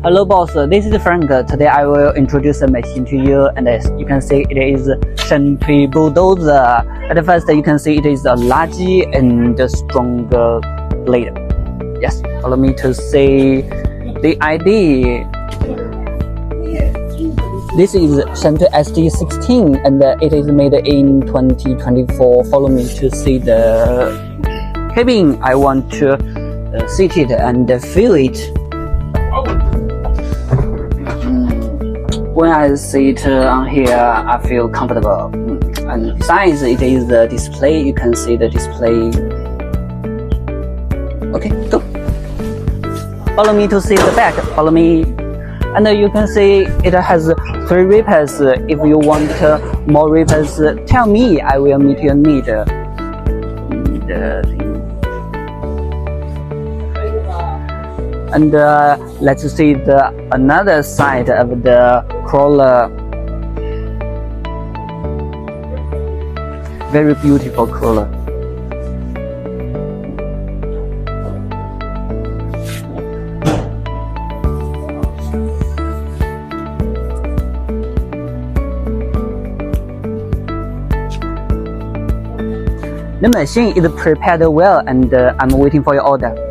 Hello boss, this is Frank. Today I will introduce a machine to you, and as you can see it is Shantui Bulldozer. At first you can see it is a large and strong blade. Yes, follow me to see the ID. This is Shantui SD16 and it is made in 2024. Follow me to see the cabin. I want to sit it and feel it. When I sit on here, I feel comfortable. And besides, it is the display. You can see the display. Okay, go. Follow me to see the back. Follow me. And you can see it has 3 repairs. If you want more repairs, tell me. I will meet your need. And let's see the another side of the crawler. Very beautiful crawler. The machine is prepared well and I'm waiting for your order.